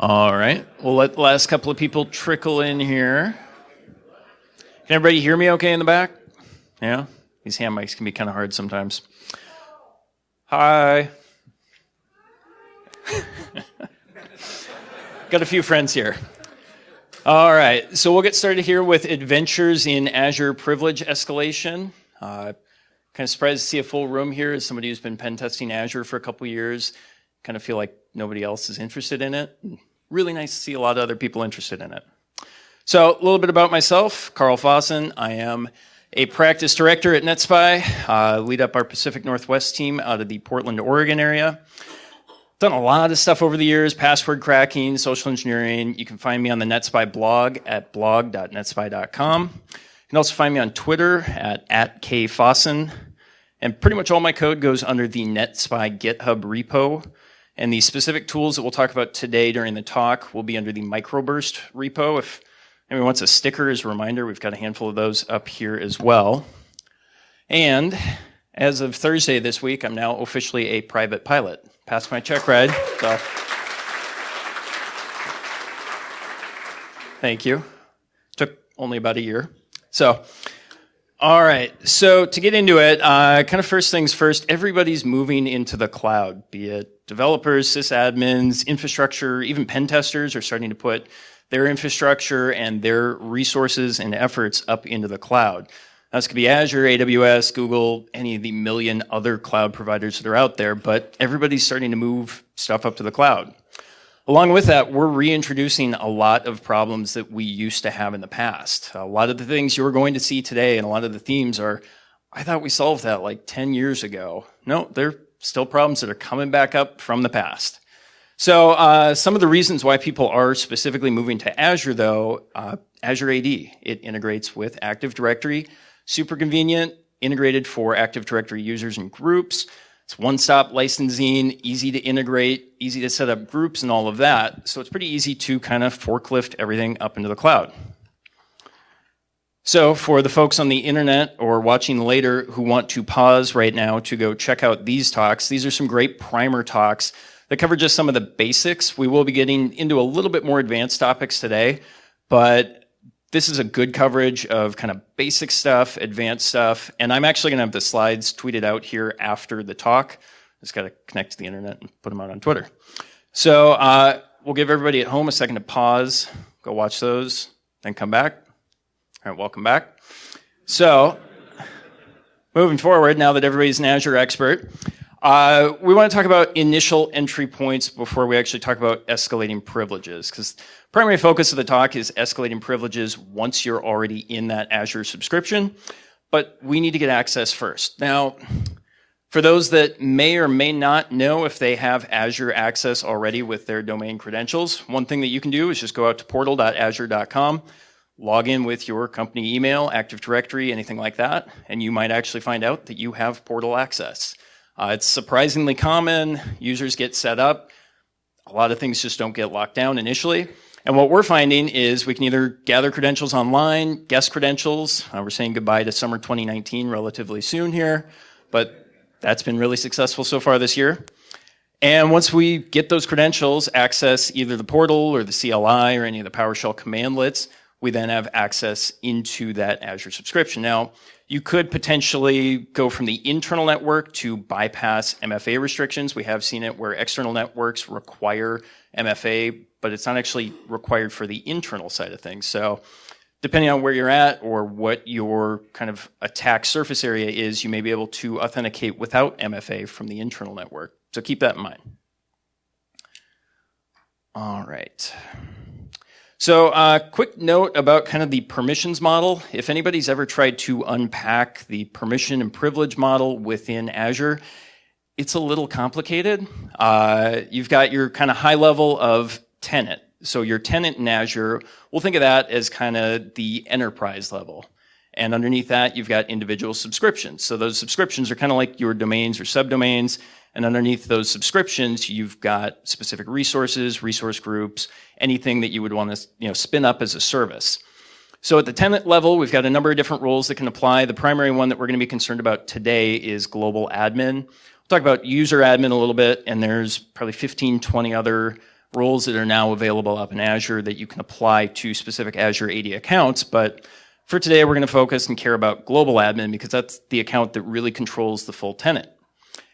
All right. We'll let the last couple of people trickle in here. Can everybody hear me okay in the back? Yeah? These hand mics can be kind of hard sometimes. Hi. Got a few friends here. All right. So we'll get started here with adventures in Azure privilege escalation. Kind of surprised to see a full room here as somebody who's been pen testing Azure for a couple years. Kind of feel like nobody else is interested in it. Really nice to see a lot of other people interested in it. So a little bit about myself, Karl Fosaaen. I am a practice director at NetSpy, lead up our Pacific Northwest team out of the Portland, Oregon area. Done a lot of stuff over the years, password cracking, social engineering. You can find me on the NetSpy blog at blog.netspy.com. You can also find me on Twitter at @kfosaaen. And pretty much all my code goes under the NetSpy GitHub repo. And the specific tools that we'll talk about today during the talk will be under the microburst repo. If anyone wants a sticker as a reminder, we've got a handful of those up here as well. And as of Thursday this week, I'm now officially a private pilot. Passed my check ride. So. Thank you. Took only about a year. So, all right. So to get into it, kind of first things first, everybody's moving into the cloud, be it developers, sysadmins, infrastructure, even pen testers are starting to put their infrastructure and their resources and efforts up into the cloud. That's going to be Azure, AWS, Google, any of the million other cloud providers that are out there, but everybody's starting to move stuff up to the cloud. Along with that, we're reintroducing a lot of problems that we used to have in the past. A lot of the things you're going to see today and a lot of the themes are, I thought we solved that like 10 years ago. No, they're still problems that are coming back up from the past. So some of the reasons why people are specifically moving to Azure, though, Azure AD, it integrates with Active Directory, super convenient, integrated for Active Directory users and groups. It's one-stop licensing, easy to integrate, easy to set up groups and all of that. So it's pretty easy to kind of forklift everything up into the cloud. So for the folks on the internet or watching later who want to pause right now to go check out these talks, these are some great primer talks that cover just some of the basics. We will be getting into a little bit more advanced topics today, but this is a good coverage of kind of basic stuff, advanced stuff, and I'm actually going to have the slides tweeted out here after the talk. Just got to connect to the internet and put them out on Twitter. So we'll give everybody at home a second to pause, go watch those, then come back. All right, welcome back. So moving forward, now that everybody's an Azure expert, we want to talk about initial entry points before we actually talk about escalating privileges, because the primary focus of the talk is escalating privileges once you're already in that Azure subscription, but we need to get access first. Now, for those that may or may not know if they have Azure Access already with their domain credentials, one thing that you can do is just go out to portal.azure.com, log in with your company email, Active Directory, anything like that, and you might actually find out that you have portal access. It's surprisingly common. Users get set up. A lot of things just don't get locked down initially. And what we're finding is we can either gather credentials online, guest credentials. We're saying goodbye to summer 2019 relatively soon here, but that's been really successful so far this year. And once we get those credentials, access either the portal or the CLI or any of the PowerShell commandlets, we then have access into that Azure subscription. Now, you could potentially go from the internal network to bypass MFA restrictions. We have seen it where external networks require MFA, but it's not actually required for the internal side of things. So depending on where you're at or what your kind of attack surface area is, you may be able to authenticate without MFA from the internal network. So keep that in mind. All right. So quick note about kind of the permissions model. If anybody's ever tried to unpack the permission and privilege model within Azure, it's a little complicated. You've got your kind of high level of tenant. So your tenant in Azure, we'll think of that as kind of the enterprise level. And underneath that, you've got individual subscriptions. So those subscriptions are kind of like your domains or subdomains. And underneath those subscriptions, you've got specific resources, resource groups, anything that you would want to spin up as a service. So at the tenant level, we've got a number of different roles that can apply. The primary one that we're going to be concerned about today is global admin. We'll talk about user admin a little bit, and there's probably 15, 20 other roles that are now available up in Azure that you can apply to specific Azure AD accounts. But for today, we're going to focus and care about global admin because that's the account that really controls the full tenant.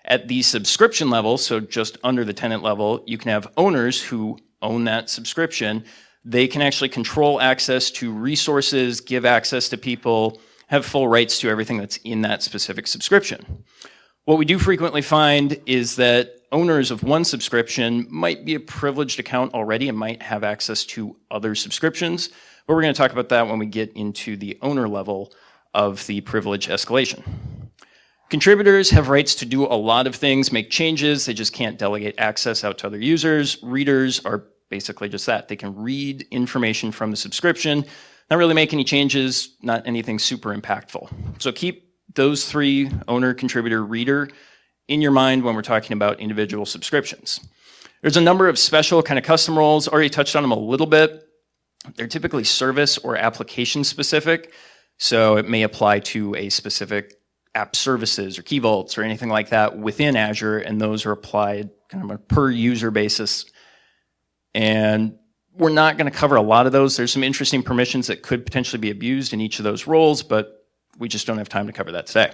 At the subscription level, so just under the tenant level, you can have owners who own that subscription. They can actually control access to resources, give access to people, have full rights to everything that's in that specific subscription. What we do frequently find is that owners of one subscription might be a privileged account already and might have access to other subscriptions, but we're going to talk about that when we get into the owner level of the privilege escalation. Contributors have rights to do a lot of things, make changes, they just can't delegate access out to other users. Readers are basically just that. They can read information from the subscription, not really make any changes, not anything super impactful. So keep those three, owner, contributor, reader, in your mind when we're talking about individual subscriptions. There's a number of special kind of custom roles, already touched on them a little bit. They're typically service or application specific, so it may apply to a specific app services or key vaults or anything like that within Azure, and those are applied kind of on a per user basis. And we're not going to cover a lot of those. There's some interesting permissions that could potentially be abused in each of those roles, but we just don't have time to cover that today.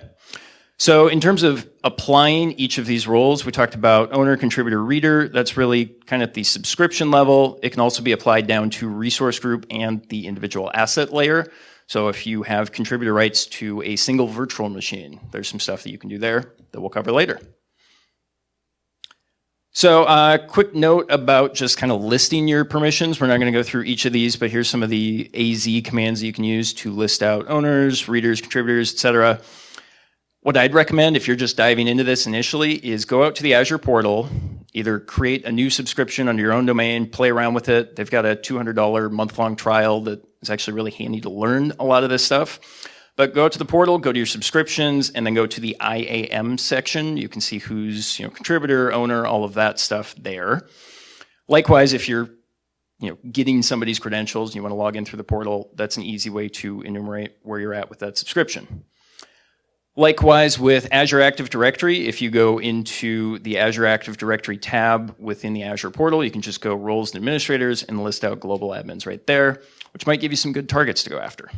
So in terms of applying each of these roles, we talked about owner, contributor, reader. That's really kind of at the subscription level. It can also be applied down to resource group and the individual asset layer. So if you have contributor rights to a single virtual machine, there's some stuff that you can do there that we'll cover later. So quick note about just kind of listing your permissions. We're not going to go through each of these, but here's some of the AZ commands that you can use to list out owners, readers, contributors, etc. What I'd recommend if you're just diving into this initially is go out to the Azure portal, either create a new subscription under your own domain, play around with it. They've got a $200 month-long trial that is actually really handy to learn a lot of this stuff. But go to the portal, go to your subscriptions, and then go to the IAM section. You can see who's contributor, owner, all of that stuff there. Likewise, if you're getting somebody's credentials and you want to log in through the portal, that's an easy way to enumerate where you're at with that subscription. Likewise, with Azure Active Directory, if you go into the Azure Active Directory tab within the Azure portal, you can just go roles and administrators and list out global admins right there, which might give you some good targets to go after.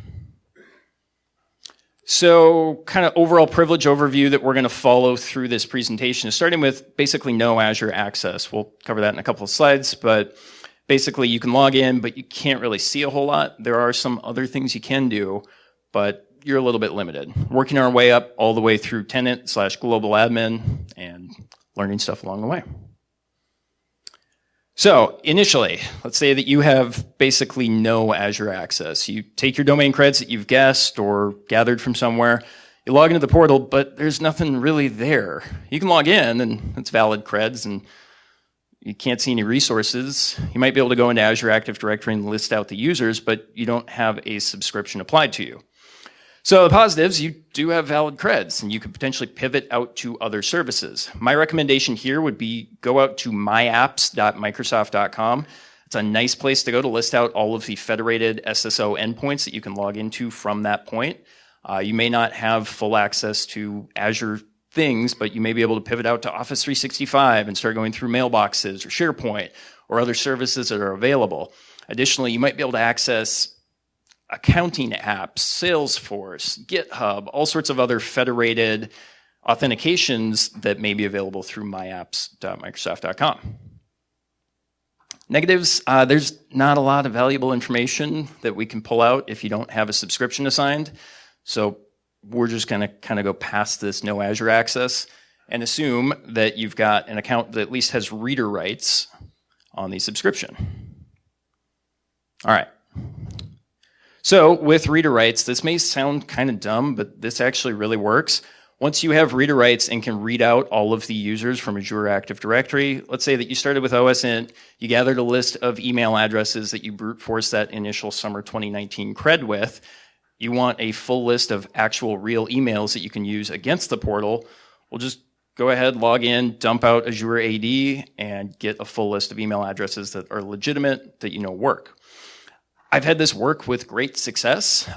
So kind of overall privilege overview that we're going to follow through this presentation is starting with basically no Azure access. We'll cover that in a couple of slides, but basically you can log in, but you can't really see a whole lot. There are some other things you can do, but you're a little bit limited. Working our way up all the way through tenant/global admin and learning stuff along the way. So initially, let's say that you have basically no Azure access. You take your domain creds that you've guessed or gathered from somewhere, you log into the portal, but there's nothing really there. You can log in and it's valid creds and you can't see any resources. You might be able to go into Azure Active Directory and list out the users, but you don't have a subscription applied to you. So the positives, you do have valid creds and you could potentially pivot out to other services. My recommendation here would be go out to myapps.microsoft.com. It's a nice place to go to list out all of the federated SSO endpoints that you can log into from that point. You may not have full access to Azure things, but you may be able to pivot out to Office 365 and start going through mailboxes or SharePoint or other services that are available. Additionally, you might be able to access accounting apps, Salesforce, GitHub, all sorts of other federated authentications that may be available through myapps.microsoft.com. Negatives, there's not a lot of valuable information that we can pull out if you don't have a subscription assigned. So we're just going to kind of go past this no Azure access and assume that you've got an account that at least has reader rights on the subscription. All right. So with reader rights, this may sound kind of dumb, but this actually really works. Once you have reader rights and can read out all of the users from Azure Active Directory, let's say that you started with OSINT, you gathered a list of email addresses that you brute force that initial summer 2019 cred with. You want a full list of actual real emails that you can use against the portal. We'll just go ahead, log in, dump out Azure AD, and get a full list of email addresses that are legitimate, that you know work. I've had this work with great success.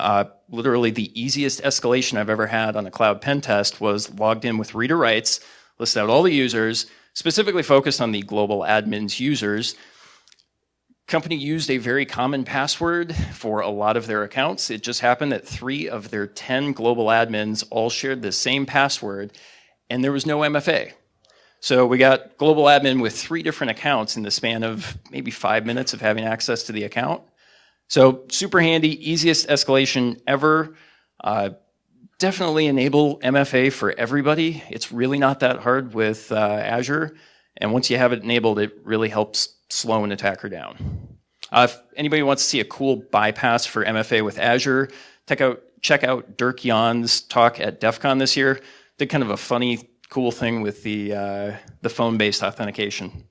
Literally the easiest escalation I've ever had on a cloud pen test was logged in with reader rights, listed out all the users, specifically focused on the global admins users. company used a very common password for a lot of their accounts. It just happened that 3 of their 10 global admins all shared the same password, and there was no MFA. So we got global admin with 3 different accounts in the span of maybe 5 minutes of having access to the account. So super handy, easiest escalation ever. Definitely enable MFA for everybody. It's really not that hard with Azure. And once you have it enabled, it really helps slow an attacker down. If anybody wants to see a cool bypass for MFA with Azure, check out Dirk Jan's talk at DEF CON this year. Did kind of a funny, cool thing with the phone-based authentication.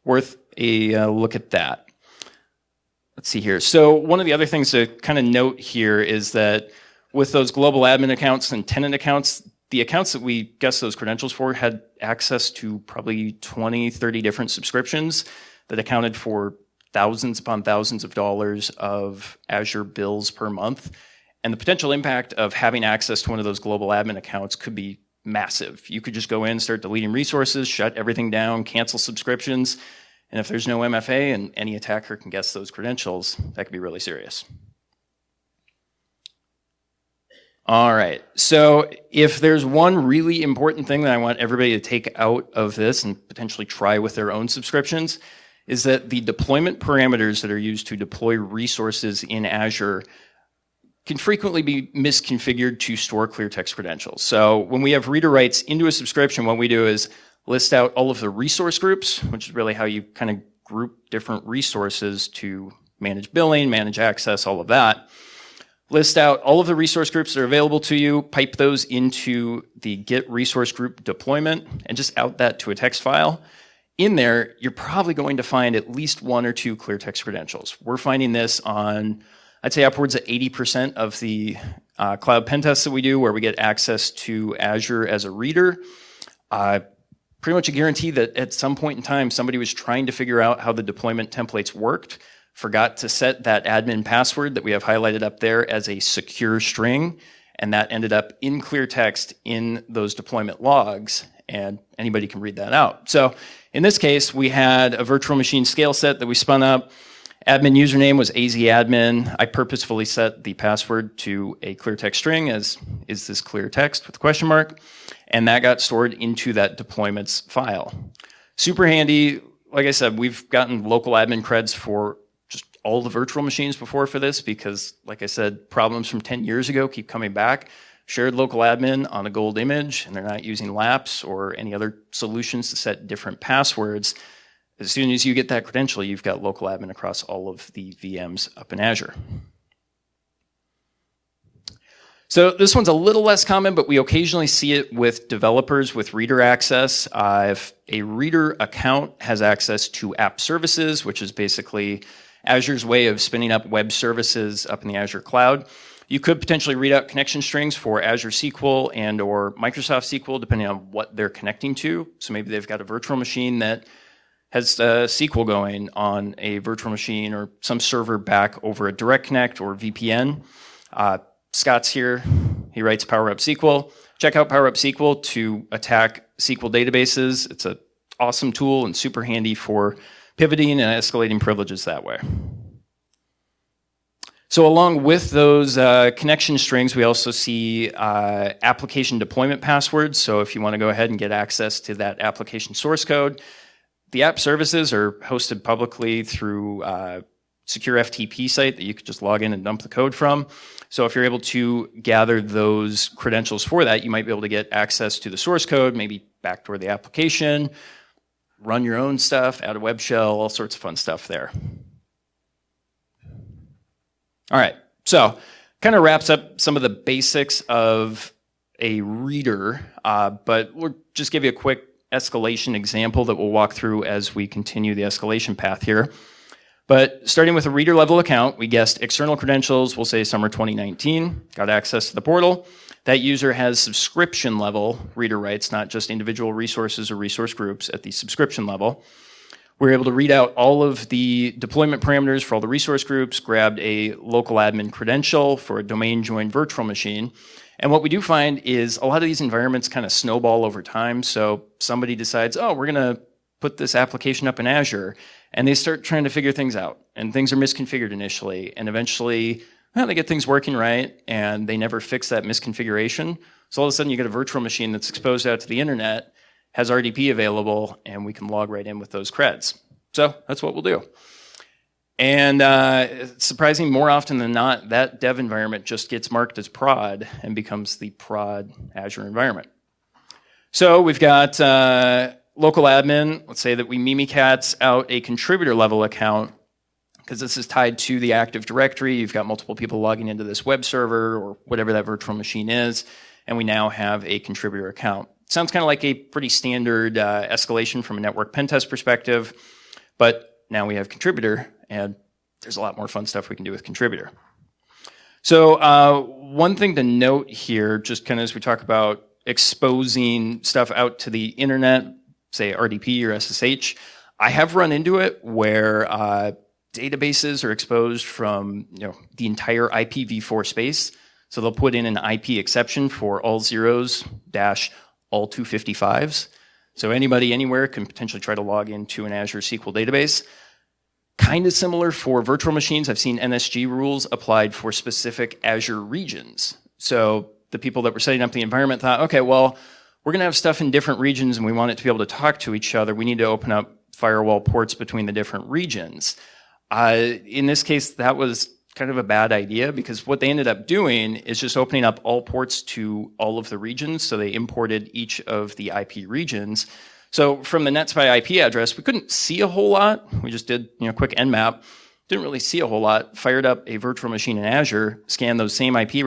Worth a look at that. Let's see here. So one of the other things to kind of note here is that with those global admin accounts and tenant accounts, the accounts that we guessed those credentials for had access to probably 20, 30 different subscriptions that accounted for thousands upon thousands of dollars of Azure bills per month. And the potential impact of having access to one of those global admin accounts could be massive. You could just go in, start deleting resources, shut everything down, cancel subscriptions. And if there's no MFA and any attacker can guess those credentials, that could be really serious. All right, so if there's one really important thing that I want everybody to take out of this and potentially try with their own subscriptions, is that the deployment parameters that are used to deploy resources in Azure can frequently be misconfigured to store clear text credentials. So when we have reader writes into a subscription, what we do is list out all of the resource groups, which is really how you kind of group different resources to manage billing, manage access, all of that. List out all of the resource groups that are available to you, pipe those into the Git resource group deployment, and just out that to a text file. In there, you're probably going to find at least 1 or 2 clear text credentials. We're finding this on, I'd say, upwards of 80% of the cloud pen tests that we do, where we get access to Azure as a reader. Pretty much a guarantee that at some point in time, somebody was trying to figure out how the deployment templates worked, forgot to set that admin password that we have highlighted up there as a secure string, and that ended up in clear text in those deployment logs, and anybody can read that out. So in this case, we had a virtual machine scale set that we spun up. Admin username was azadmin. I purposefully set the password to a clear text string, as is this clear text with a question mark, and that got stored into that deployments file. Super handy. Like I said, we've gotten local admin creds for all the virtual machines before for this because, like I said, problems from 10 years ago keep coming back. Shared local admin on a gold image, and they're not using laps or any other solutions to set different passwords. As soon as you get that credential, you've got local admin across all of the VMs up in Azure. So this one's a little less common, but we occasionally see it with developers with reader access. If a reader account has access to app services, which is basically Azure's way of spinning up web services up in the Azure cloud, you could potentially read out connection strings for Azure SQL and or Microsoft SQL, depending on what they're connecting to. So maybe they've got a virtual machine that has SQL going on a virtual machine or some server back over a direct connect or VPN. Scott's here. He writes PowerUp SQL. Check out PowerUp SQL to attack SQL databases. It's an awesome tool and super handy for pivoting and escalating privileges that way. So along with those connection strings, we also see application deployment passwords. So if you want to go ahead and get access to that application source code, the app services are hosted publicly through a secure FTP site that you could just log in and dump the code from. So if you're able to gather those credentials for that, you might be able to get access to the source code, maybe backdoor the application, run your own stuff, add a web shell, all sorts of fun stuff there. All right, so kind of wraps up some of the basics of a reader, but we'll just give you a quick escalation example that we'll walk through as we continue the escalation path here. But starting with a reader level account, we guessed external credentials, we'll say summer 2019, got access to the portal. That user has subscription level reader rights, not just individual resources or resource groups at the subscription level. We're able to read out all of the deployment parameters for all the resource groups, grabbed a local admin credential for a domain joined virtual machine. And what we do find is a lot of these environments kind of snowball over time. So somebody decides, oh, we're going to put this application up in Azure. and they start trying to figure things out, and things are misconfigured initially, and eventually, well, they get things working right, and they never fix that misconfiguration. So all of a sudden you get a virtual machine that's exposed out to the internet, has RDP available, and we can log right in with those creds. So that's what we'll do. And it's surprising, more often than not, that dev environment just gets marked as prod and becomes the prod Azure environment. So we've got local admin. Let's say that we Mimikatz out a contributor level account, because this is tied to the Active Directory. You've got multiple people logging into this web server or whatever that virtual machine is, and we now have a contributor account. Sounds kind of like a pretty standard escalation from a network pen test perspective, but now we have contributor, and there's a lot more fun stuff we can do with contributor. So one thing to note here, just kind of as we talk about exposing stuff out to the internet, say RDP or SSH, I have run into it where databases are exposed from the entire IPv4 space. So they'll put in an IP exception for all zeros dash all 255s. So anybody anywhere can potentially try to log into an Azure SQL database. Kind of similar for virtual machines. I've seen NSG rules applied for specific Azure regions. So the people that were setting up the environment thought, okay, well, we're going to have stuff in different regions and we want it to be able to talk to each other. We need to open up firewall ports between the different regions. In this case, that was kind of a bad idea, because what they ended up doing is just opening up all ports to all of the regions. So they imported each of the IP regions. So from the NetSpy IP address, we couldn't see a whole lot. We just did quick nmap. Didn't really see a whole lot. Fired up a virtual machine in Azure, scanned those same IP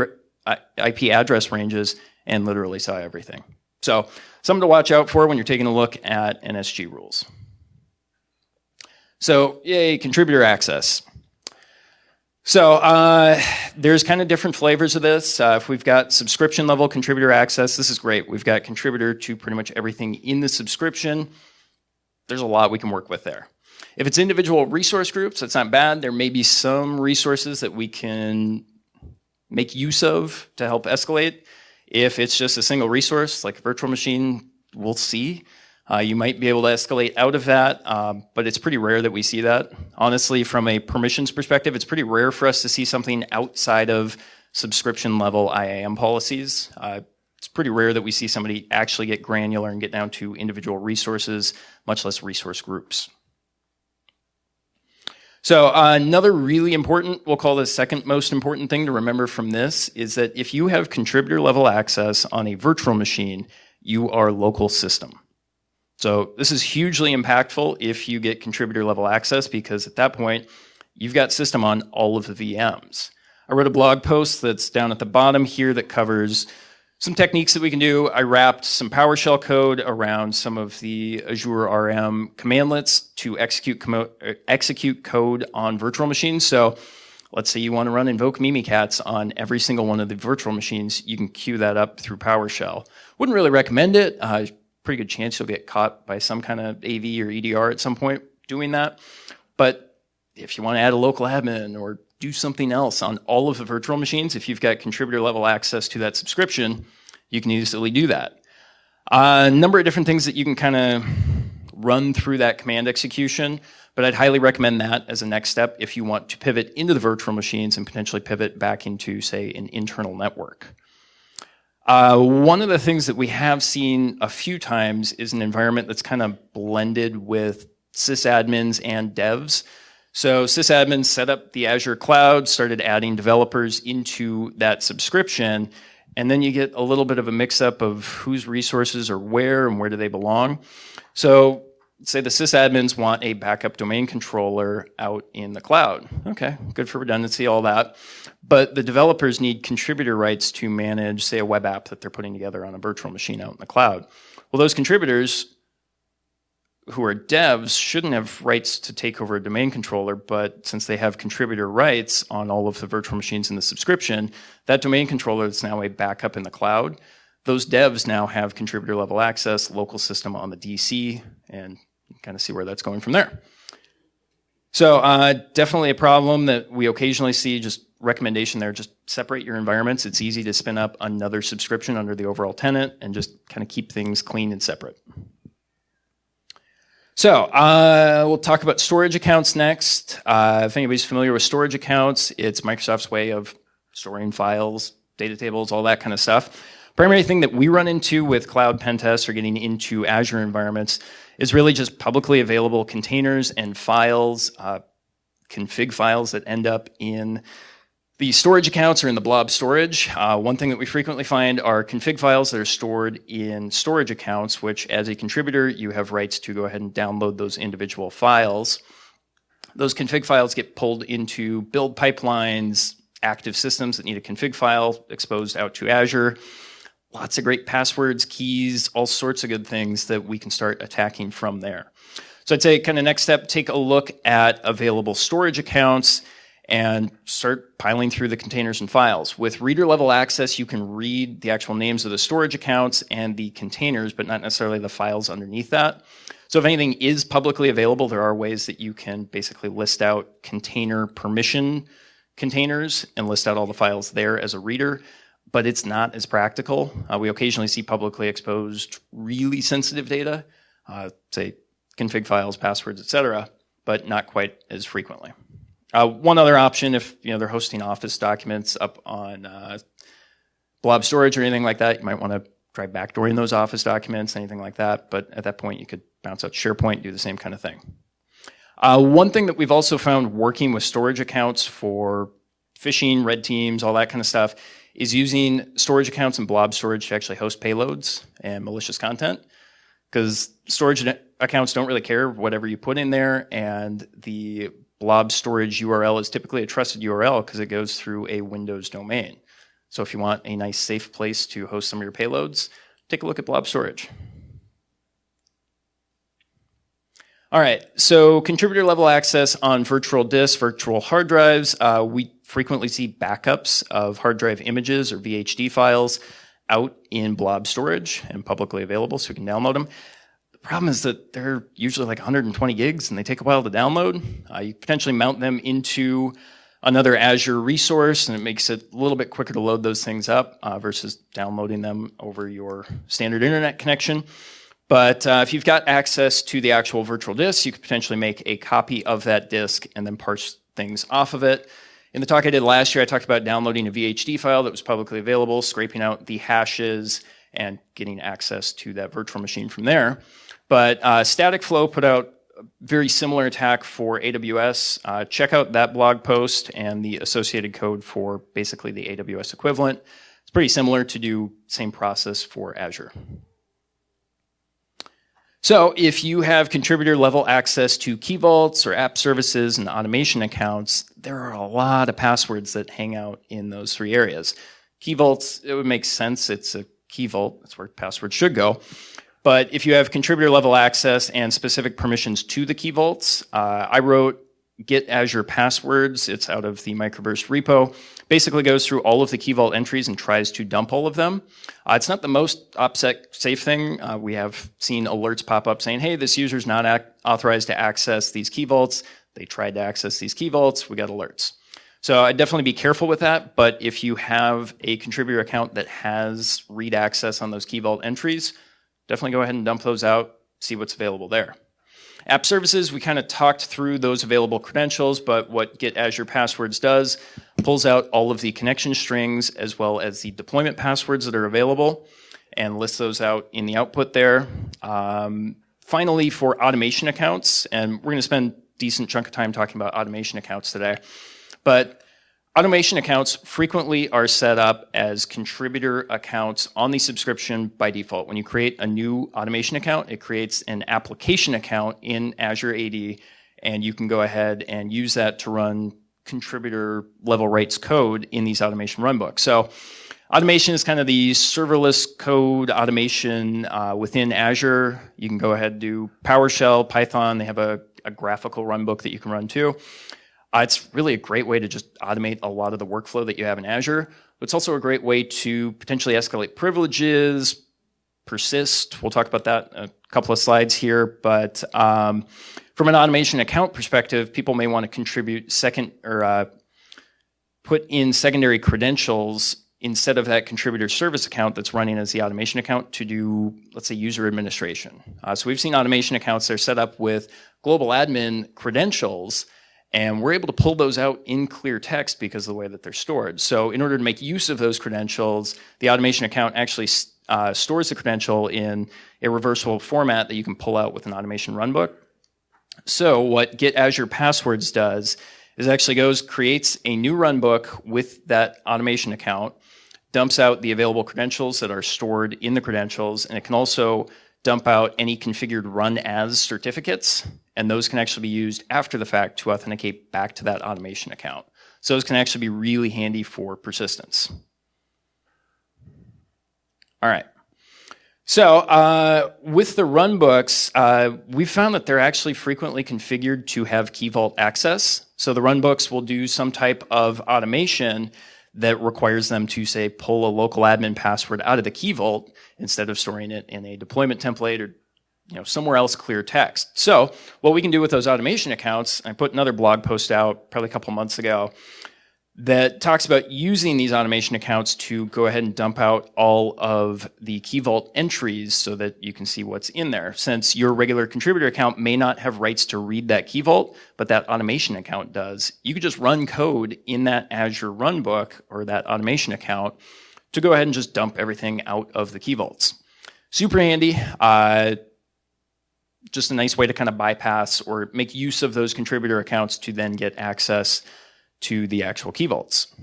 address ranges, and literally saw everything. So something to watch out for when you're taking a look at NSG rules. So yay, contributor access. So there's kind of different flavors of this. If we've got subscription level contributor access, this is great. We've got contributor to pretty much everything in the subscription. There's a lot we can work with there. If it's individual resource groups, that's not bad. There may be some resources that we can make use of to help escalate. If it's just a single resource, like a virtual machine, we'll see. You might be able to escalate out of that, but it's pretty rare that we see that. Honestly, from a permissions perspective, it's pretty rare for us to see something outside of subscription level IAM policies. It's pretty rare that we see somebody actually get granular and get down to individual resources, much less resource groups. So another really important, we'll call the second most important thing to remember from this, is that if you have contributor level access on a virtual machine, you are local system. So this is hugely impactful if you get contributor level access, because at that point, you've got system on all of the VMs. I wrote a blog post that's down at the bottom here that covers some techniques that we can do. I wrapped some PowerShell code around some of the Azure RM commandlets to execute code on virtual machines. So let's say you want to run invoke Mimikatz on every single one of the virtual machines. You can queue that up through PowerShell. Wouldn't really recommend it. Pretty good chance you'll get caught by some kind of AV or EDR at some point doing that. But if you want to add a local admin or do something else on all of the virtual machines, if you've got contributor level access to that subscription, you can easily do that. A number of different things that you can kind of run through that command execution, but I'd highly recommend that as a next step if you want to pivot into the virtual machines and potentially pivot back into, say, an internal network. One of the things that we have seen a few times is an environment that's kind of blended with sysadmins and devs. So sysadmins set up the Azure cloud, started adding developers into that subscription, and then you get a little bit of a mix-up of whose resources are where and where do they belong. So say the sysadmins want a backup domain controller out in the cloud. Okay, good for redundancy, all that. But the developers need contributor rights to manage, say, a web app that they're putting together on a virtual machine out in the cloud. Well, those contributors who are devs shouldn't have rights to take over a domain controller, but since they have contributor rights on all of the virtual machines in the subscription, that domain controller is now a backup in the cloud. Those devs now have contributor level access, local system on the DC, and you can kind of see where that's going from there. So definitely a problem that we occasionally see. Just recommendation there, just separate your environments. It's easy to spin up another subscription under the overall tenant and just kind of keep things clean and separate. So we'll talk about storage accounts next. If anybody's familiar with storage accounts, it's Microsoft's way of storing files, data tables, all that kind of stuff. Primary thing that we run into with cloud pen tests or getting into Azure environments is really just publicly available containers and files, config files that end up in the storage accounts or in the blob storage. One thing that we frequently find are config files that are stored in storage accounts, which as a contributor, you have rights to go ahead and download those individual files. Those config files get pulled into build pipelines, active systems that need a config file exposed out to Azure. Lots of great passwords, keys, all sorts of good things that we can start attacking from there. So I'd say kind of next step, take a look at available storage accounts and start piling through the containers and files. With reader level access, you can read the actual names of the storage accounts and the containers, but not necessarily the files underneath that. So if anything is publicly available, there are ways that you can basically list out container permission containers and list out all the files there as a reader, but it's not as practical. We occasionally see publicly exposed, really sensitive data, say config files, passwords, etc., but not quite as frequently. One other option, if they're hosting Office documents up on blob storage or anything like that, you might want to try backdooring those Office documents, anything like that. But at that point, you could bounce out SharePoint, do the same kind of thing. One thing that we've also found working with storage accounts for phishing, red teams, all that kind of stuff, is using storage accounts and blob storage to actually host payloads and malicious content. Because storage accounts don't really care whatever you put in there, and the blob storage URL is typically a trusted URL because it goes through a Windows domain. So if you want a nice safe place to host some of your payloads, take a look at blob storage. All right, so contributor level access on virtual disks, virtual hard drives. We frequently see backups of hard drive images or VHD files out in blob storage and publicly available so we can download them. The problem is that they're usually like 120 gigs and they take a while to download. You potentially mount them into another Azure resource and it makes it a little bit quicker to load those things up versus downloading them over your standard internet connection. But if you've got access to the actual virtual disk, you could potentially make a copy of that disk and then parse things off of it. In the talk I did last year, I talked about downloading a VHD file that was publicly available, scraping out the hashes, and getting access to that virtual machine from there. But Static Flow put out a very similar attack for AWS. Check out that blog post and the associated code for basically the AWS equivalent. It's pretty similar to do same process for Azure. So if you have contributor level access to key vaults or app services and automation accounts, there are a lot of passwords that hang out in those three areas. Key vaults, it would make sense. It's a key vault. That's where passwords should go. But if you have contributor level access and specific permissions to the key vaults, I wrote Get Azure Passwords. It's out of the Microburst repo. Basically goes through all of the key vault entries and tries to dump all of them. It's not the most OPSEC safe thing. We have seen alerts pop up saying, hey, this user's not authorized to access these key vaults. They tried to access these key vaults. We got alerts. So I'd definitely be careful with that. But if you have a contributor account that has read access on those key vault entries, definitely go ahead and dump those out, see what's available there. App services, we kind of talked through those available credentials, but what Get Azure Passwords does, pulls out all of the connection strings as well as the deployment passwords that are available and lists those out in the output there. Finally, for automation accounts, and we're going to spend a decent chunk of time talking about automation accounts today, but automation accounts frequently are set up as contributor accounts on the subscription by default. When you create a new automation account, it creates an application account in Azure AD, and you can go ahead and use that to run contributor level rights code in these automation runbooks. So automation is kind of the serverless code automation within Azure. You can go ahead and do PowerShell, Python. They have a graphical runbook that you can run too. It's really a great way to just automate a lot of the workflow that you have in Azure. But it's also a great way to potentially escalate privileges, persist. We'll talk about that in a couple of slides here. But from an automation account perspective, people may want to contribute put in secondary credentials instead of that contributor service account that's running as the automation account, to do, let's say, user administration. So we've seen automation accounts that are set up with global admin credentials, and we're able to pull those out in clear text because of the way that they're stored. So in order to make use of those credentials, the automation account actually stores the credential in a reversible format that you can pull out with an automation runbook. So what Get Azure Passwords does is actually creates a new runbook with that automation account, dumps out the available credentials that are stored in the credentials, and it can also dump out any configured run as certificates, and those can actually be used after the fact to authenticate back to that automation account. So those can actually be really handy for persistence. All right. So with the runbooks, we've found that they're actually frequently configured to have key vault access. So the runbooks will do some type of automation that requires them to, say, pull a local admin password out of the key vault instead of storing it in a deployment template or somewhere else clear text. So what we can do with those automation accounts, I put another blog post out probably a couple months ago that talks about using these automation accounts to go ahead and dump out all of the key vault entries so that you can see what's in there. Since your regular contributor account may not have rights to read that key vault, but that automation account does, you could just run code in that Azure runbook or that automation account to go ahead and just dump everything out of the key vaults. Super handy. Just a nice way to kind of bypass or make use of those contributor accounts to then get access to the actual key vaults.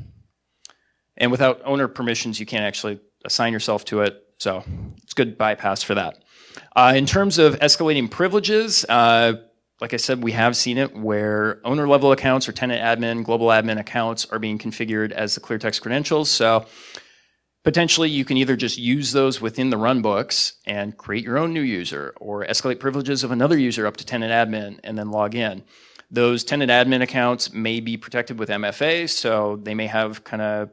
And without owner permissions, you can't actually assign yourself to it, so it's good bypass for that. In terms of escalating privileges, like I said, we have seen it where owner level accounts or tenant admin, global admin accounts are being configured as the clear text credentials. So potentially you can either just use those within the runbooks and create your own new user, or escalate privileges of another user up to tenant admin and then log in. Those tenant admin accounts may be protected with MFA, so they may have kind of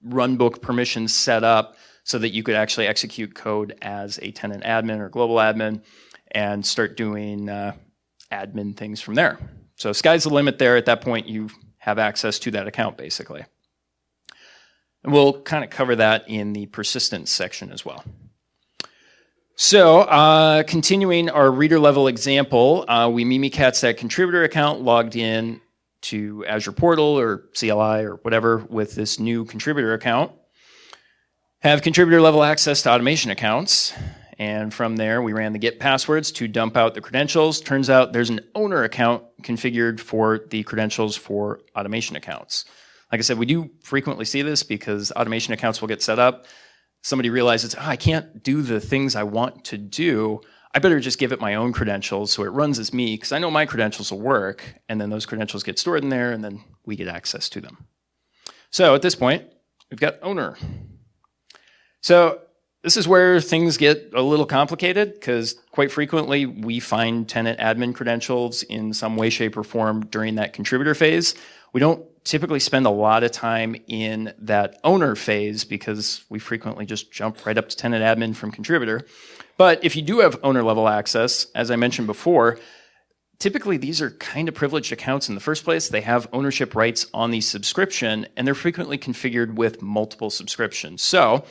runbook permissions set up so that you could actually execute code as a tenant admin or global admin and start doing admin things from there. So sky's the limit there. At that point, you have access to that account, basically. And we'll kind of cover that in the persistence section as well. So continuing our reader level example, we Mimikatz that contributor account, logged in to Azure Portal or CLI or whatever with this new contributor account, have contributor level access to automation accounts, and from there we ran the get passwords to dump out the credentials. Turns out there's an owner account configured for the credentials for automation accounts. Like I said, we do frequently see this because automation accounts will get set up. Somebody realizes, I can't do the things I want to do. I better just give it my own credentials so it runs as me because I know my credentials will work, and then those credentials get stored in there and then we get access to them. So at this point, we've got owner. So this is where things get a little complicated because quite frequently we find tenant admin credentials in some way, shape, or form during that contributor phase. We don't typically spend a lot of time in that owner phase because we frequently just jump right up to tenant admin from contributor. But if you do have owner level access, as I mentioned before, typically these are kind of privileged accounts in the first place. They have ownership rights on the subscription, and they're frequently configured with multiple subscriptions. So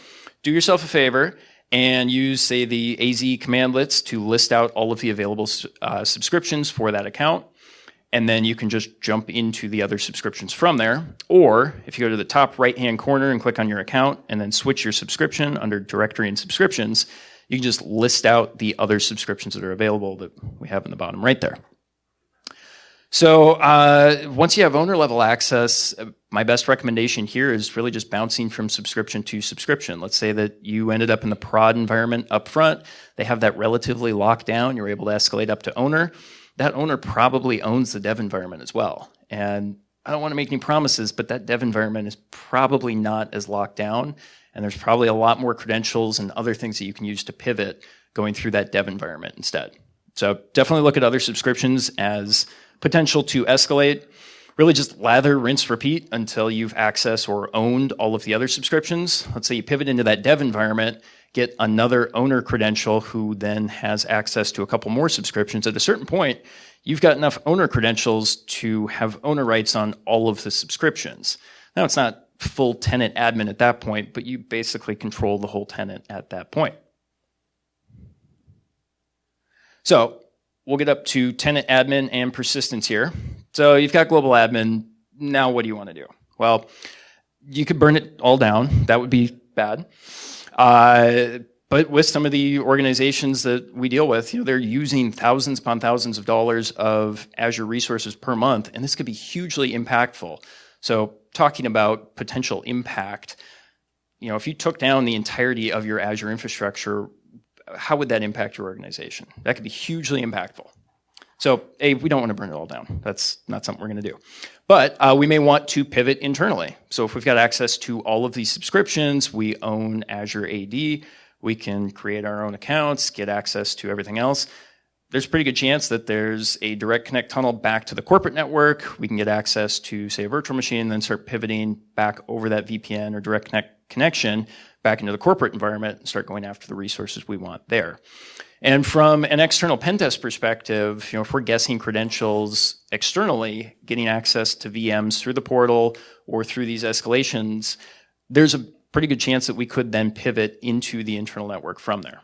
do yourself a favor and use, say, the AZ commandlets to list out all of the available subscriptions for that account. And then you can just jump into the other subscriptions from there. Or if you go to the top right-hand corner and click on your account and then switch your subscription under directory and subscriptions, you can just list out the other subscriptions that are available that we have in the bottom right there. So once you have owner level access, my best recommendation here is really just bouncing from subscription to subscription. Let's say that you ended up in the prod environment up front. They have that relatively locked down. You're able to escalate up to owner. That owner probably owns the dev environment as well. And I don't want to make any promises, but that dev environment is probably not as locked down. And there's probably a lot more credentials and other things that you can use to pivot going through that dev environment instead. So definitely look at other subscriptions as potential to escalate. Really just lather, rinse, repeat until you've accessed or owned all of the other subscriptions. Let's say you pivot into that dev environment, get another owner credential who then has access to a couple more subscriptions. At a certain point, you've got enough owner credentials to have owner rights on all of the subscriptions. Now, it's not full tenant admin at that point, but you basically control the whole tenant at that point. So we'll get up to tenant admin and persistence here. So you've got global admin. Now what do you want to do? Well, you could burn it all down. That would be bad. But with some of the organizations that we deal with, they're using thousands upon thousands of dollars of Azure resources per month, and this could be hugely impactful. So talking about potential impact, if you took down the entirety of your Azure infrastructure, how would that impact your organization? That could be hugely impactful. So A, we don't want to burn it all down. That's not something we're going to do. But we may want to pivot internally. So if we've got access to all of these subscriptions, we own Azure AD, we can create our own accounts, get access to everything else. There's a pretty good chance that there's a direct connect tunnel back to the corporate network. We can get access to, say, a virtual machine, and then start pivoting back over that VPN or direct connection back into the corporate environment and start going after the resources we want there. And from an external pen test perspective, if we're guessing credentials externally, getting access to VMs through the portal or through these escalations, there's a pretty good chance that we could then pivot into the internal network from there.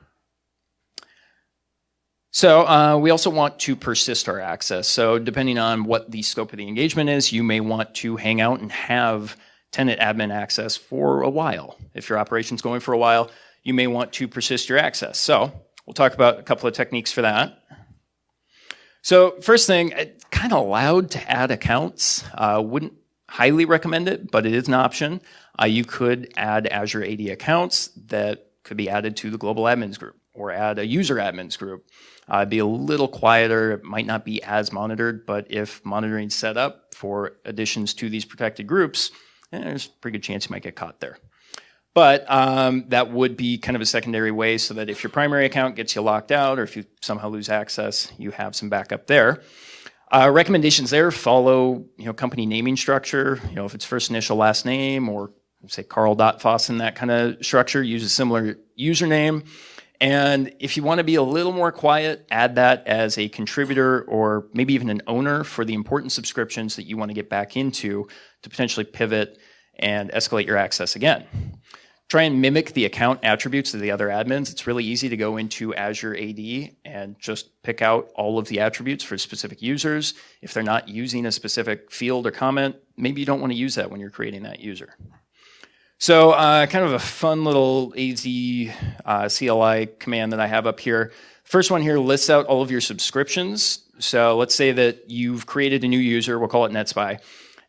So we also want to persist our access. So depending on what the scope of the engagement is, you may want to hang out and have tenant admin access for a while. If your operation's going for a while, you may want to persist your access. So we'll talk about a couple of techniques for that. So first thing, it's kind of allowed to add accounts. Wouldn't highly recommend it, but it is an option. You could add Azure AD accounts that could be added to the global admins group or add a user admins group. Be a little quieter. It might not be as monitored, but if monitoring is set up for additions to these protected groups, there's a pretty good chance you might get caught there. But that would be kind of a secondary way so that if your primary account gets you locked out or if you somehow lose access, you have some backup there. Recommendations there follow company naming structure. If it's first initial, last name, or say Karl.Fosaaen, that kind of structure, use a similar username. And if you want to be a little more quiet, add that as a contributor or maybe even an owner for the important subscriptions that you want to get back into to potentially pivot and escalate your access again. Try and mimic the account attributes of the other admins. It's really easy to go into Azure AD and just pick out all of the attributes for specific users. If they're not using a specific field or comment, maybe you don't want to use that when you're creating that user. So kind of a fun little AZ CLI command that I have up here. First one here lists out all of your subscriptions. So let's say that you've created a new user, we'll call it NetSpy,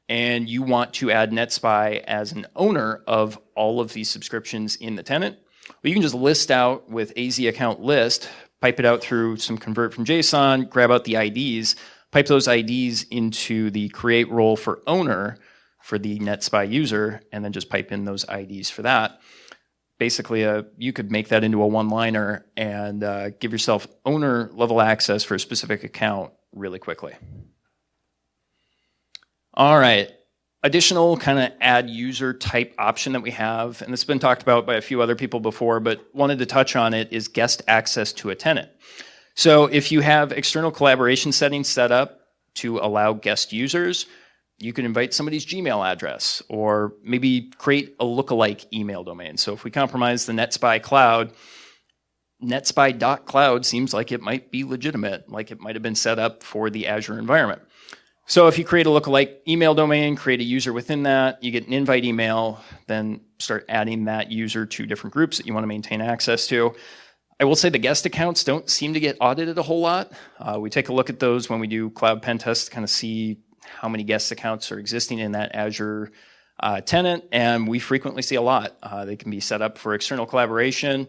and you want to add NetSpy as an owner of all of these subscriptions in the tenant. Well, you can just list out with AZ account list, pipe it out through some convert from JSON, grab out the IDs, pipe those IDs into the create role for owner for the NetSpy user, and then just pipe in those IDs for that. Basically, you could make that into a one-liner and give yourself owner-level access for a specific account really quickly. All right, additional kind of add user type option that we have, and this has been talked about by a few other people before, but wanted to touch on it, is guest access to a tenant. So if you have external collaboration settings set up to allow guest users, you can invite somebody's Gmail address or maybe create a lookalike email domain. So if we compromise the NetSpy cloud, netspy.cloud seems like it might be legitimate, like it might have been set up for the Azure environment. So if you create a lookalike email domain, create a user within that, you get an invite email, then start adding that user to different groups that you want to maintain access to. I will say the guest accounts don't seem to get audited a whole lot. We take a look at those when we do cloud pen tests to kind of see how many guest accounts are existing in that Azure tenant, and we frequently see a lot. They can be set up for external collaboration.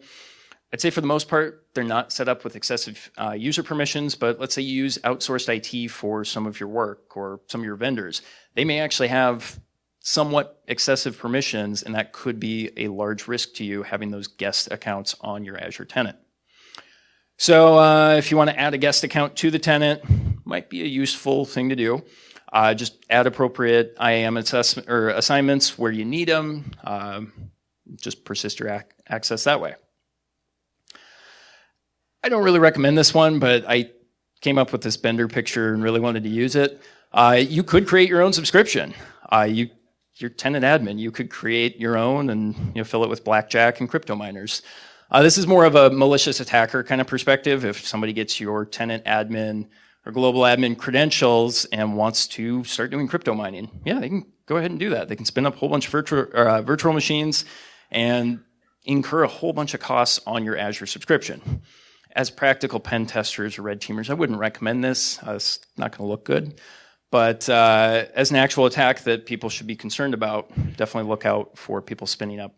I'd say for the most part, they're not set up with excessive user permissions, but let's say you use outsourced IT for some of your work or some of your vendors. They may actually have somewhat excessive permissions, and that could be a large risk to you having those guest accounts on your Azure tenant. So if you want to add a guest account to the tenant, might be a useful thing to do. Just add appropriate IAM assessment or assignments where you need them. Just persist your access that way. I don't really recommend this one, but I came up with this Bender picture and really wanted to use it. You could create your own subscription. You your tenant admin. You could create your own and fill it with blackjack and crypto miners. This is more of a malicious attacker kind of perspective. If somebody gets your tenant admin or global admin credentials and wants to start doing crypto mining, yeah, they can go ahead and do that. They can spin up a whole bunch of virtual machines and incur a whole bunch of costs on your Azure subscription. As practical pen testers or red teamers, I wouldn't recommend this. It's not going to look good. But as an actual attack that people should be concerned about, definitely look out for people spinning up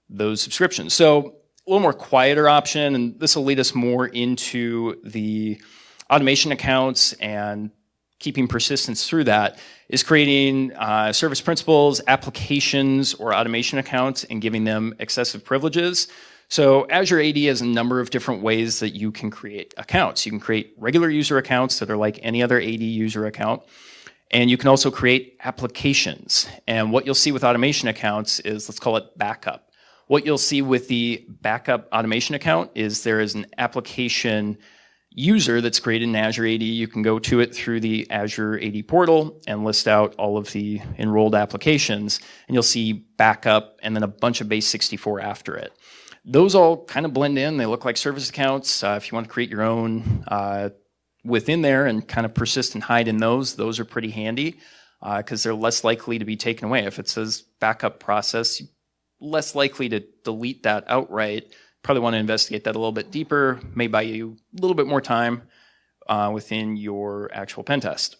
those subscriptions. So a little more quieter option, and this will lead us more into the automation accounts and keeping persistence through that, is creating service principals, applications, or automation accounts and giving them excessive privileges. So Azure AD has a number of different ways that you can create accounts. You can create regular user accounts that are like any other AD user account. And you can also create applications. And what you'll see with automation accounts is, let's call it backup. What you'll see with the backup automation account is there is an application user that's created in Azure AD. You can go to it through the Azure AD portal and list out all of the enrolled applications. And you'll see backup and then a bunch of base64 after it. Those all kind of blend in. They look like service accounts. If you want to create your own within there and kind of persist and hide in those are pretty handy because they're less likely to be taken away. If it says backup process, less likely to delete that outright. Probably want to investigate that a little bit deeper, may buy you a little bit more time within your actual pen test.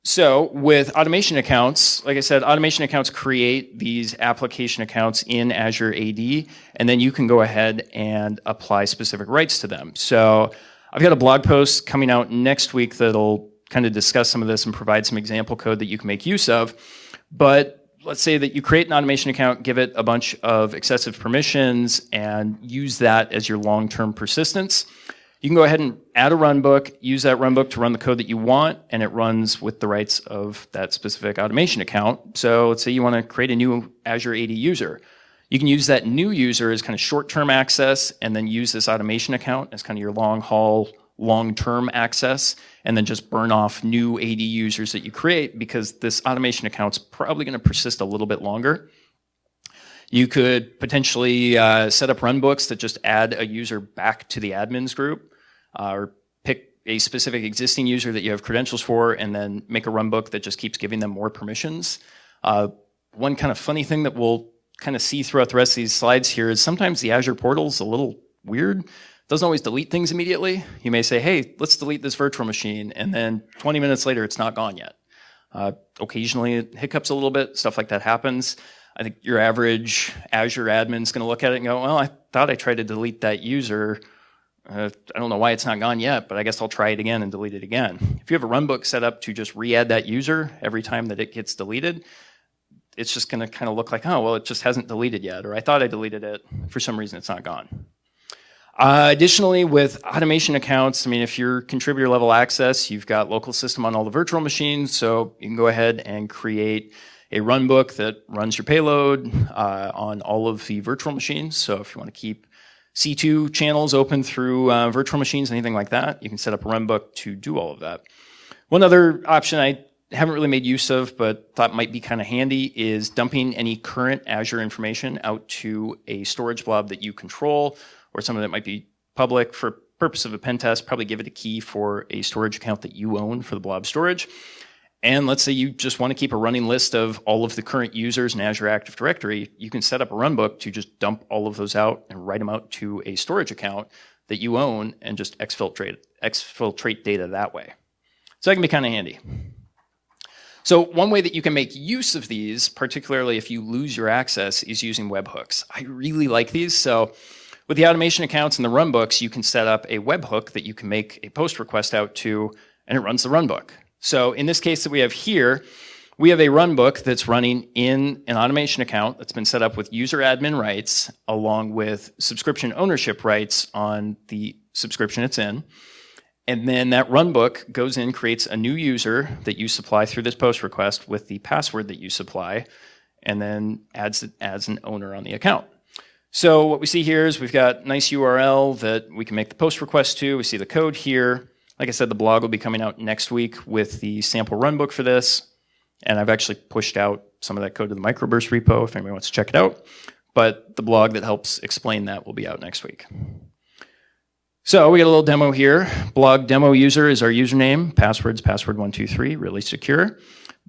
So with automation accounts, like I said, automation accounts create these application accounts in Azure AD, and then you can go ahead and apply specific rights to them. So I've got a blog post coming out next week that'll kind of discuss some of this and provide some example code that you can make use of. But let's say that you create an automation account, give it a bunch of excessive permissions, and use that as your long-term persistence. You can go ahead and add a runbook, use that runbook to run the code that you want, and it runs with the rights of that specific automation account. So let's say you want to create a new Azure AD user. You can use that new user as kind of short-term access, and then use this automation account as kind of your long-haul, long-term access, and then just burn off new AD users that you create, because this automation account's probably going to persist a little bit longer. You could potentially set up runbooks that just add a user back to the admins group, or pick a specific existing user that you have credentials for, and then make a runbook that just keeps giving them more permissions. One kind of funny thing that we'll kind of see throughout the rest of these slides here is sometimes the Azure portal's a little weird. Doesn't always delete things immediately. You may say, hey, let's delete this virtual machine, and then 20 minutes later, it's not gone yet. Occasionally, it hiccups a little bit. Stuff like that happens. I think your average Azure admin is going to look at it and go, well, I thought I tried to delete that user. I don't know why it's not gone yet, but I guess I'll try it again and delete it again. If you have a runbook set up to just re-add that user every time that it gets deleted, it's just going to kind of look like, oh, well, it just hasn't deleted yet, or I thought I deleted it. For some reason, it's not gone. Additionally, with automation accounts, I mean, if you're contributor level access, you've got local system on all the virtual machines, so you can go ahead and create a runbook that runs your payload on all of the virtual machines. So if you want to keep C2 channels open through virtual machines, anything like that, you can set up a runbook to do all of that. One other option I haven't really made use of, but thought might be kind of handy, is dumping any current Azure information out to a storage blob that you control, or something that might be public. For purpose of a pen test, probably give it a key for a storage account that you own for the blob storage. And let's say you just want to keep a running list of all of the current users in Azure Active Directory. You can set up a runbook to just dump all of those out and write them out to a storage account that you own and just exfiltrate data that way. So that can be kind of handy. So one way that you can make use of these, particularly if you lose your access, is using webhooks. I really like these. So with the automation accounts and the runbooks, you can set up a webhook that you can make a post request out to, and it runs the runbook. So in this case that we have here, we have a runbook that's running in an automation account that's been set up with user admin rights, along with subscription ownership rights on the subscription it's in. And then that runbook goes in, creates a new user that you supply through this post request with the password that you supply, and then adds it as an owner on the account. So what we see here is we've got a nice URL that we can make the post request to. We see the code here. Like I said, the blog will be coming out next week with the sample runbook for this. And I've actually pushed out some of that code to the microburst repo if anybody wants to check it out. But the blog that helps explain that will be out next week. So we got a little demo here. Blog demo user is our username. Password's password123, really secure.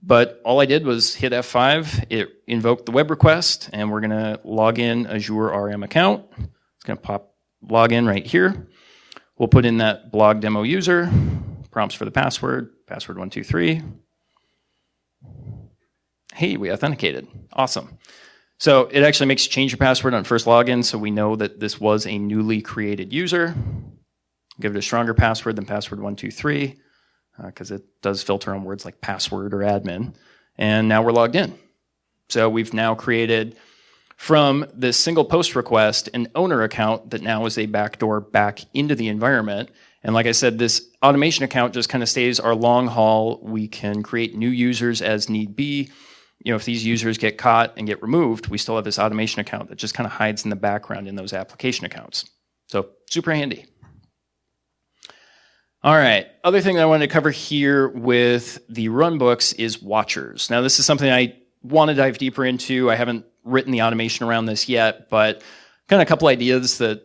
But all I did was hit F5. It invoked the web request, and we're going to log in Azure RM account. It's going to pop login right here. We'll put in that blog demo user, prompts for the password, password123. Hey, we authenticated. Awesome. So it actually makes you change your password on first login, so we know that this was a newly created user. Give it a stronger password than password123, because it does filter on words like password or admin. And now we're logged in. So we've now created, from this single post request, an owner account that now is a backdoor back into the environment. And like I said, this automation account just kind of stays our long haul. We can create new users as need be. If these users get caught and get removed, we still have this automation account that just kind of hides in the background in those application accounts. So super handy. All right, other thing that I wanted to cover here with the Runbooks is watchers. Now this is something I want to dive deeper into. I haven't written the automation around this yet, but kind of a couple ideas that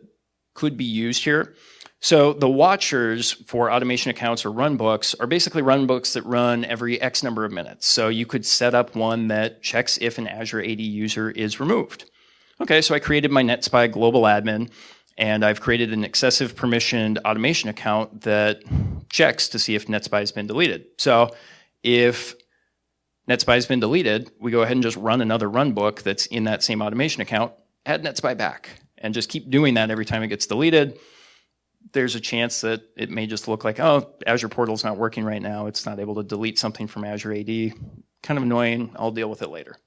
could be used here. So the watchers for automation accounts or runbooks are basically runbooks that run every X number of minutes. So you could set up one that checks if an Azure AD user is removed. Okay, so I created my NetSpy global admin, and I've created an excessive permissioned automation account that checks to see if NetSpy has been deleted. So if NetSpy has been deleted, we go ahead and just run another runbook that's in that same automation account, add NetSpy back, and just keep doing that every time it gets deleted. There's a chance that it may just look like, oh, Azure Portal's not working right now. It's not able to delete something from Azure AD. Kind of annoying. I'll deal with it later.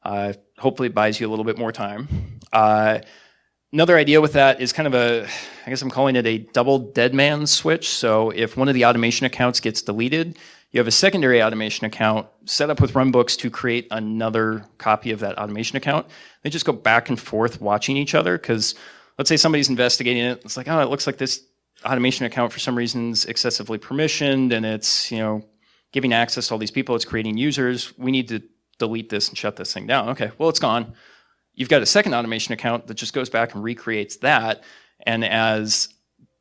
Hopefully it buys you a little bit more time. Another idea with that is kind of I guess I'm calling it a double dead man switch. So if one of the automation accounts gets deleted, you have a secondary automation account set up with Runbooks to create another copy of that automation account. They just go back and forth watching each other, because let's say somebody's investigating it. It's like, oh, it looks like this automation account for some reason is excessively permissioned, and it's giving access to all these people. It's creating users. We need to delete this and shut this thing down. Okay, well, it's gone. You've got a second automation account that just goes back and recreates that. And as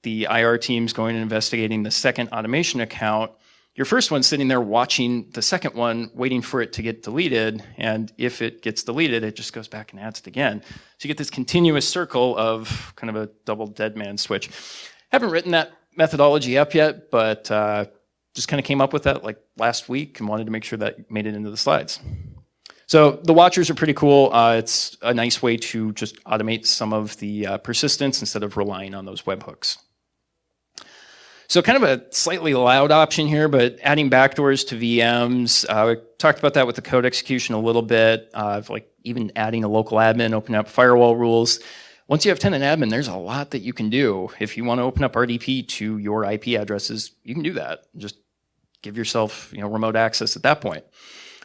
the IR team's going and investigating the second automation account, your first one's sitting there watching the second one, waiting for it to get deleted. And if it gets deleted, it just goes back and adds it again. So you get this continuous circle of kind of a double dead man switch. Haven't written that methodology up yet, but just kind of came up with that like last week and wanted to make sure that made it into the slides. So the watchers are pretty cool. It's a nice way to just automate some of the persistence instead of relying on those webhooks. So kind of a slightly loud option here, but adding backdoors to VMs. We talked about that with the code execution a little bit, like even adding a local admin, opening up firewall rules. Once you have Tenant Admin, there's a lot that you can do. If you want to open up RDP to your IP addresses, you can do that. Just give yourself remote access at that point.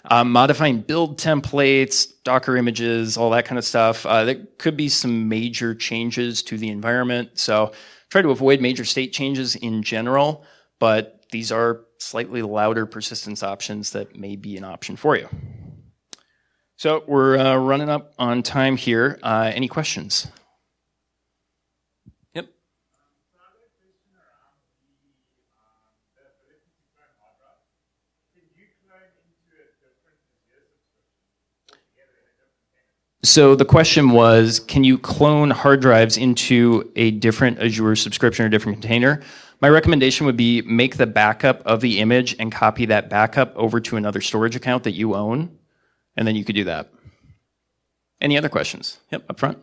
Modifying build templates, Docker images, all that kind of stuff. There could be some major changes to the environment. So try to avoid major state changes in general, but these are slightly louder persistence options that may be an option for you. So we're running up on time here. Any questions? Yep. So the question was, can you clone hard drives into a different Azure subscription or different container? My recommendation would be make the backup of the image and copy that backup over to another storage account that you own, and then you could do that. Any other questions? Yep, up front.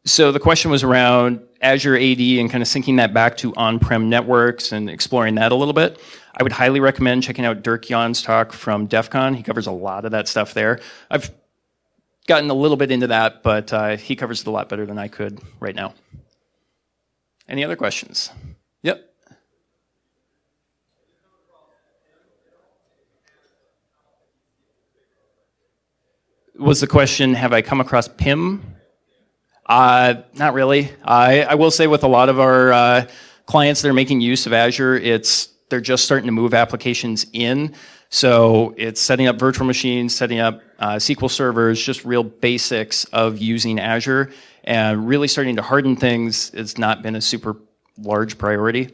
So the question was around Azure AD and kind of syncing that back to on-prem networks and exploring that a little bit. I would highly recommend checking out Dirk Jan's talk from DEF CON. He covers a lot of that stuff there. I've gotten a little bit into that, but he covers it a lot better than I could right now. Any other questions? Yep. Was the question, have I come across PIM? Not really. I will say with a lot of our clients that are making use of Azure, they're just starting to move applications in. So it's setting up virtual machines, setting up SQL servers, just real basics of using Azure. And really starting to harden things has not been a super large priority.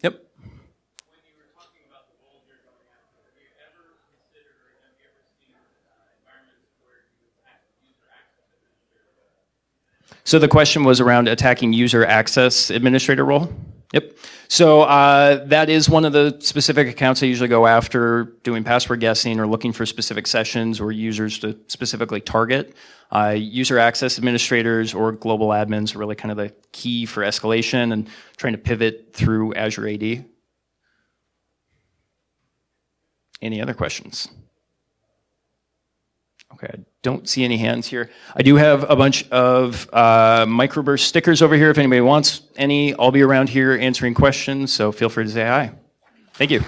Yep. When you were talking about the goals you're going after, have you ever considered or have you ever seen environments where you attack user access administrator? So the question was around attacking user access administrator role? Yep. So that is one of the specific accounts I usually go after, doing password guessing or looking for specific sessions or users to specifically target. User access administrators or global admins are really kind of the key for escalation and trying to pivot through Azure AD. Any other questions? Okay, I don't see any hands here. I do have a bunch of microburst stickers over here if anybody wants any. I'll be around here answering questions, so feel free to say hi. Thank you.